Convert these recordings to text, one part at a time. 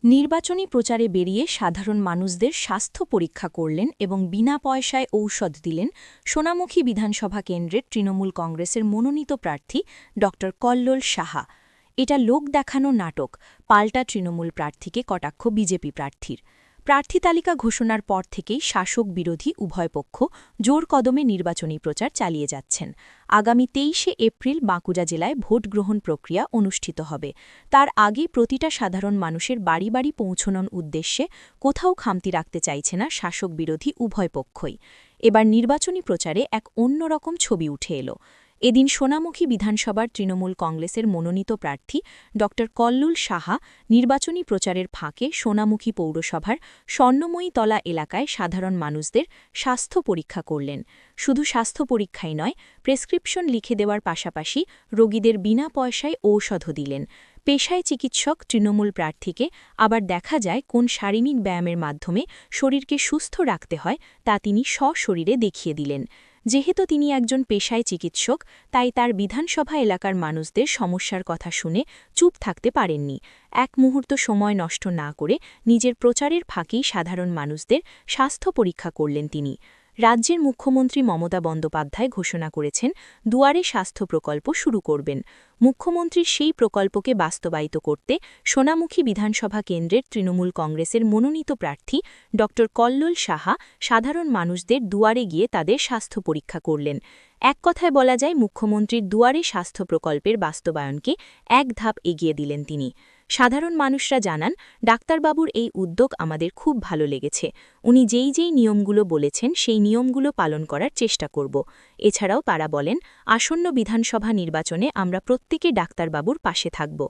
নির্বাচনী প্রচারে বেরিয়ে সাধারণ মানুষদের স্বাস্থ্য পরীক্ষা করলেন এবং বিনা পয়সায় ঔষধ দিলেন সোনামুখী বিধানসভা কেন্দ্রের তৃণমূল কংগ্রেসের মনোনীত প্রার্থী ড কল্লোল সাহা। এটা লোক দেখানো নাটক, পাল্টা তৃণমূল প্রার্থীকে কটাক্ষ বিজেপি প্রার্থীর। প্রার্থী তালিকা ঘোষণার পর থেকেই শাসক বিরোধী উভয় পক্ষ জোর কদমে নির্বাচনী প্রচার চালিয়ে যাচ্ছেন। আগামী ২৩শে এপ্রিল বাঁকুড়া জেলায় ভোট গ্রহণ প্রক্রিয়া অনুষ্ঠিত হবে। তার আগে প্রতিটা সাধারণ মানুষের বাড়ি বাড়ি পৌঁছানোর উদ্দেশ্যে কোথাও খামতি রাখতে চাইছে না শাসক বিরোধী উভয় পক্ষই। এবার নির্বাচনী প্রচারে এক অন্যরকম ছবি উঠে এলো। এদিন সোনামুখী বিধানসভার তৃণমূল কংগ্রেসের মনোনীত প্রার্থী ড কল্লোল সাহা নির্বাচনী প্রচারের ফাঁকে সোনামুখী পৌরসভার স্বর্ণময়ীতলা এলাকায় সাধারণ মানুষদের স্বাস্থ্য পরীক্ষা করলেন। শুধু স্বাস্থ্য পরীক্ষাই নয়, প্রেসক্রিপশন লিখে দেওয়ার পাশাপাশি রোগীদের বিনা পয়সায় ঔষধও দিলেন। পেশায় চিকিৎসক তৃণমূল প্রার্থীকে আবার দেখা যায় কোন শারীরিক ব্যায়ামের মাধ্যমে শরীরকে সুস্থ রাখতে হয় তা তিনি সশরীরে দেখিয়ে দিলেন। যেহেতু তিনি একজন পেশায় চিকিৎসক, তাই তার বিধানসভা এলাকার মানুষদের সমস্যার কথা শুনে চুপ থাকতে পারেননি। এক মুহূর্ত সময় নষ্ট না করে নিজের প্রচারের ফাঁকেই সাধারণ মানুষদের স্বাস্থ্য পরীক্ষা করলেন তিনি। রাজ্যের মুখ্যমন্ত্রী মমতা বন্দ্যোপাধ্যায় ঘোষণা করেছেন দুয়ারে স্বাস্থ্য প্রকল্প শুরু করবেন। মুখ্যমন্ত্রীর সেই প্রকল্পকে বাস্তবায়িত করতে সোনামুখী বিধানসভা কেন্দ্রের তৃণমূল কংগ্রেসের মনোনীত প্রার্থী ড কল্লোল সাহা সাধারণ মানুষদের দুয়ারে গিয়ে তাদের স্বাস্থ্য পরীক্ষা করলেন। এক কথায় বলা যায়, মুখ্যমন্ত্রীর দুয়ারে স্বাস্থ্য প্রকল্পের বাস্তবায়নকে এক ধাপ এগিয়ে দিলেন তিনি। সাধারণ মানুষরা জানান, ডাক্তারবাবুর এই উদ্যোগ আমাদের খুব ভালো লেগেছে। উনি যেই নিয়মগুলো বলেছেন সেই নিয়মগুলো পালন করার চেষ্টা করব। এছাড়াও তারা বলেন, আসন্ন বিধানসভা নির্বাচনে আমরা প্রত্যেকে ডাক্তারবাবুর পাশে থাকব।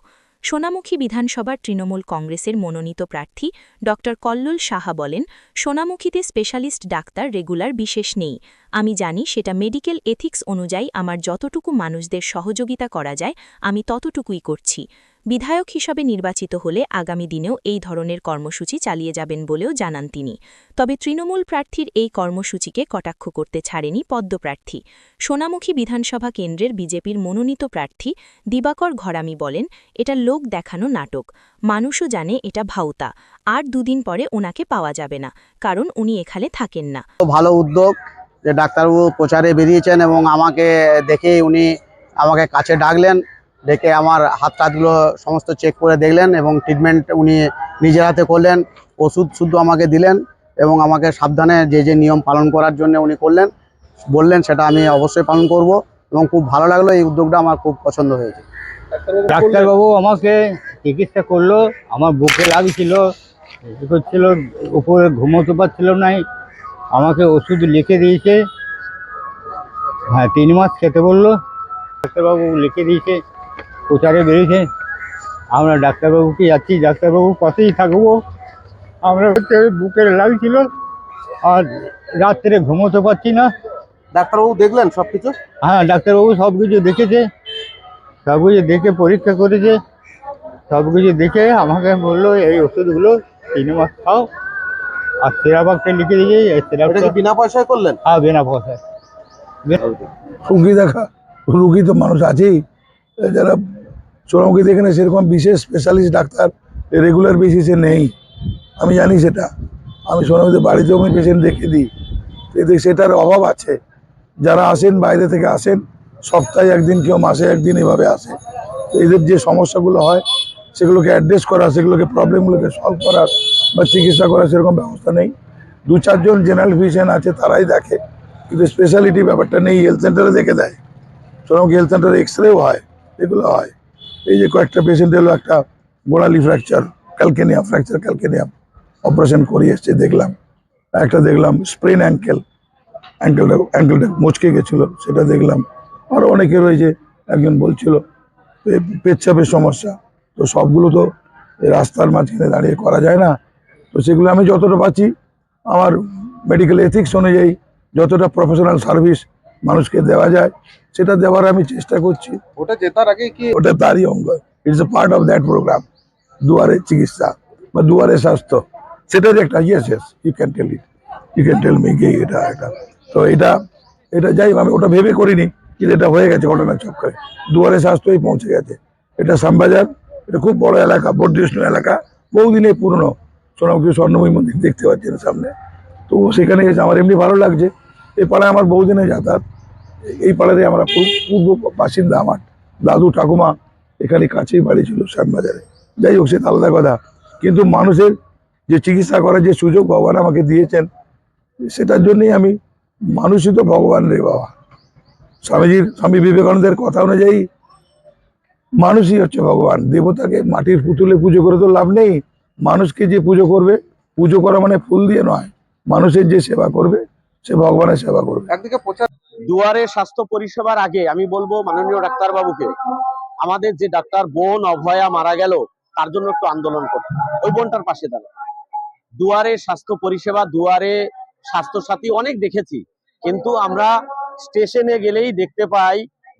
সোনামুখী বিধানসভার তৃণমূল কংগ্রেসের মনোনীত প্রার্থী ড কল্লোল সাহা বলেন, সোনামুখীতে স্পেশালিস্ট ডাক্তার রেগুলার বিশেষ নেই। আমি জানি সেটা মেডিকেল এথিক্স অনুযায়ী আমার যতটুকু মানুষদের সহযোগিতা করা যায় আমি ততটুকুই করছি। বিধায়ক হিসাবে নির্বাচিত হলে আগামী দিনেও এই ধরনের কর্মসূচি চালিয়ে যাবেন বলেও জানান তিনি। তবে তৃণমূল প্রার্থীর এই কর্মসূচিকে কটাক্ষ করতে ছাড়েনি পদ্মপ্রার্থী। সোনামুখী বিধানসভা কেন্দ্রের বিজেপির মনোনীত প্রার্থী দিবাকর ঘরামি বলেন, এটা লোক দেখানো নাটক। মানুষও জানে এটা ভাউতা। আর দুদিন পরে ওনাকে পাওয়া যাবে না, কারণ উনি এখানে থাকেন না। ভালো উদ্যোগ যে ডাক্তারবাবু প্রচারে বেরিয়েছেন এবং আমাকে দেখে উনি আমাকে কাছে ডাকলেন, ডেকে আমার হাত টাতগুলো সমস্ত চেক করে দেখলেন এবং ট্রিটমেন্ট উনি নিজের হাতে করলেন। ওষুধ শুদ্ধ আমাকে দিলেন এবং আমাকে সাবধানে যে নিয়ম পালন করার জন্য উনি বললেন, সেটা আমি অবশ্যই পালন করব এবং খুব ভালো লাগলো। এই উদ্যোগটা আমার খুব পছন্দ হয়েছে। ডাক্তারবাবু আমাকে চিকিৎসা করলো, আমার বুকে লাগছিল, করছিল, উপরে ঘুমোতে পারছিল না, আমাকে ওষুধ লিখে দিয়েছে। হ্যাঁ, 3 মাস খেতে বললো, ডাক্তারবাবু লিখে দিয়েছে। প্রচারে বেরিয়েছে, আমরা ডাক্তারবাবুকে যাচ্ছি, ডাক্তারবাবুর পাশেই থাকবো। আমরা বুকের লাগছিল আর রাত্রে ঘুমোতে পারছি না। ডাক্তারবাবু দেখলেন সবকিছু? হ্যাঁ, ডাক্তারবাবু সব কিছু দেখেছে, সব কিছু দেখে পরীক্ষা করেছে, সব কিছু দেখে আমাকে বললো এই ওষুধগুলো 3 মাস খাও। আর সিরাপটা লিখে দিয়েছে। বিনা পয়সায় করলেন? হ্যাঁ, বিনা পয়সায়। রুগী দেখা, রুগী তো মানুষ আছেই, যারা সোনামুখী দেখেন সেরকম বিশেষ স্পেশালিস্ট ডাক্তার রেগুলার বেসিসে নেই। আমি জানি সেটা, আমি সোনামুখীতে বাড়িতেও আমি পেশেন্ট দেখে দিই, সেটার অভাব আছে। যারা আসেন বাইরে থেকে আসেন, সপ্তাহে একদিন, কেউ মাসে একদিন এভাবে আসে। তো এদের যে সমস্যাগুলো হয় সেগুলোকে অ্যাড্রেস করা, সেগুলোকে প্রবলেমগুলোকে সলভ করার বা চিকিৎসা করার সেরকম ব্যবস্থা নেই। 2-4 জন জেনারেল ফিজিশিয়ান আছে, তারাই দেখে, কিন্তু স্পেশালিটি ব্যাপারটা নেই। হেলথ সেন্টারে দেখে দেয়, সোনামুখী হেলথ সেন্টারে এক্সরেও হয়, এগুলো হয়। এই যে কয়েকটা পেশেন্ট এলো, একটা গোড়ালি ফ্র্যাকচার, ক্যালকেনিয়াম অপারেশন করিয়ে এসছে দেখলাম। একটা দেখলাম স্প্রেন অ্যাঙ্কেলটা মুচকে গেছিলো, সেটা দেখলাম। আরও অনেকে রয়েছে, একজন বলছিল পেচ্ছাপের সমস্যা। তো সবগুলো তো রাস্তার মাঝখানে দাঁড়িয়ে করা যায় না। তো সেগুলো আমি যতটা পাচ্ছি আমার মেডিকেল এথিক্স অনুযায়ী যতটা প্রফেশনাল সার্ভিস মানুষকে দেওয়া যায় সেটা দেওয়ার আমি চেষ্টা করছি। ওটা জেতার আগে কি ওটা তারই অঙ্গ, it's a part of that programme. দুয়ারে চিকিৎসা বা দুয়ারে স্বাস্থ্য, সেটার একটা yes you can tell me কি এটা একটা। তো এটা যাই, আমি ওটা ভেবে করিনি, কিন্তু এটা হয়ে গেছে ঘটনা চক্রে। দুয়ারে স্বাস্থ্যই পৌঁছে গেছে। এটা শ্যামবাজার, এটা খুব বড় এলাকা, বর্ধিষ্ণু এলাকা, বহুদিনের পুরনো সোনামুখী স্বর্ণময়ী মন্দির দেখতে পাচ্ছেন সামনে। তো সেখানে এসে আমার এমনি ভালো লাগছে। এই পাড়ায় আমার বহুদিনের যাতায়াত, এই পাড়াতে আমরা পূর্ব বাসিন্দা। আমার দাদু ঠাকুমা এখানে কাছেই বাড়ি ছিল শ্যামবাজারে। যাই হোক, সেটা আলাদা কথা। কিন্তু মানুষের যে চিকিৎসা করার যে সুযোগ ভগবান আমাকে দিয়েছেন, সেটার জন্যই আমি, মানুষই তো ভগবান রে বাবা। স্বামী বিবেকানন্দের কথা অনুযায়ী মানুষই হচ্ছে ভগবান। দেবতাকে মাটির পুতুলে পুজো করে তো লাভ নেই। মানুষকে যে পুজো করবে, পুজো করা মানে ফুল দিয়ে নয়, মানুষের যে সেবা করবে সে ভগবানের সেবা করবে। একদিকে দুয়ারে স্বাস্থ্য পরিষেবার আগে আমি বলবো মাননীয় ডাক্তারবাবুকে, আমাদের যে ডাক্তার বোন অভয়া মারা গেল তার জন্য একটু আন্দোলন করতে, ওই বোনটার পাশে দাঁড়ানো। দুয়ারে স্বাস্থ্য পরিষেবা, দুয়ারে স্বাস্থ্যসাথী অনেক দেখেছি, কিন্তু আমরা স্টেশনে গেলেই দেখতে পাই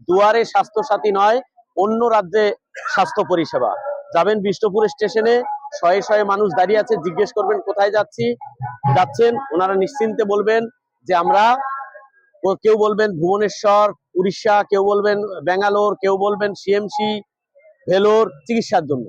দুয়ারে স্বাস্থ্যসাথী নয়, অন্য রাজ্যে স্বাস্থ্য পরিষেবা। যাবেন বিষ্ণুপুর স্টেশনে, শয়ে শয়ে মানুষ দাঁড়িয়ে আছে, জিজ্ঞেস করবেন কোথায় যাচ্ছেন, ওনারা নিশ্চিন্তে বলবেন যে আমরা, কেউ বলবেন ভুবনেশ্বর উড়িষ্যা, কেউ বলবেন ব্যাঙ্গালোর, কেউ বলবেন সিএমসি ভেলোর চিকিৎসার জন্য।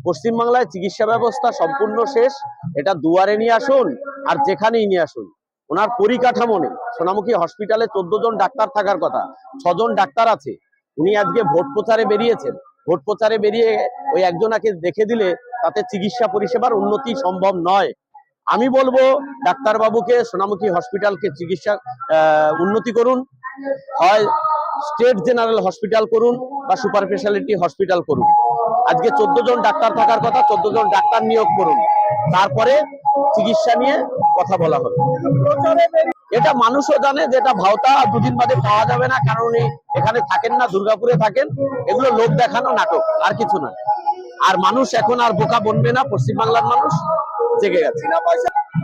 পশ্চিমবাংলায় চিকিৎসা ব্যবস্থা সম্পূর্ণ শেষ, এটা দুয়ারে নিয়ে আসুন আর যেখানেই নিয়ে আসুন। ওনার পরিকাঠামো নেই। সোনামুখী হসপিটালে 14 জন ডাক্তার থাকার কথা, 6 জন ডাক্তার আছে। উনি আজকে ভোট প্রচারে বেরিয়েছেন, ভোট প্রচারে বেরিয়ে ওই একজনাকে দেখে দিলে তাতে চিকিৎসা পরিষেবার উন্নতি সম্ভব নয়। আমি বলবো ডাক্তারবাবুকে সোনামুখী হসপিটালকে চিকিৎসা উন্নতি করুন, হয় স্টেট জেনারেল হসপিটাল করুন বা সুপার স্পেশালিটি হসপিটাল করুন। আজকে 14 জন ডাক্তার থাকার কথা, 14 জন ডাক্তার নিয়োগ করুন, তারপরে চিকিৎসা নিয়ে কথা বলা হবে। এটা মানুষও জানে যে এটা ভাওতা, 2 দিন বাদে পাওয়া যাবে না, কারণ উনি এখানে থাকেন না, দুর্গাপুরে থাকেন। এগুলো লোক দেখানো নাটক, আর কিছু না। আর মানুষ এখন আর বোকা বনবে না, পশ্চিমবাংলার মানুষ জেগে গেছে।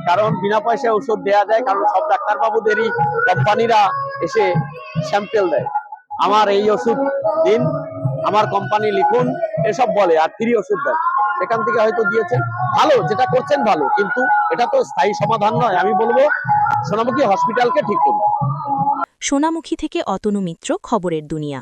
কারণ বিনা পয়সায় ওষুধ দেওয়া যায়, কারণ সব ডাক্তারবাবুদেরই কোম্পানিরা এসে স্যাম্পেল দেয়, আমার এই ওষুধ দিন, আমার কোম্পানি লিখুন, এসব বলে, আর ফ্রি ওষুধ দেয়। সেখান থেকে হয়তো দিয়েছেন, ভালো, যেটা করছেন ভালো, কিন্তু এটা তো স্থায়ী সমাধান নয়। আমি বলবো সোনামুখী হসপিটালকে ঠিক করুন। সোনামুখী থেকে অতনু মিত্র, খবরের দুনিয়া।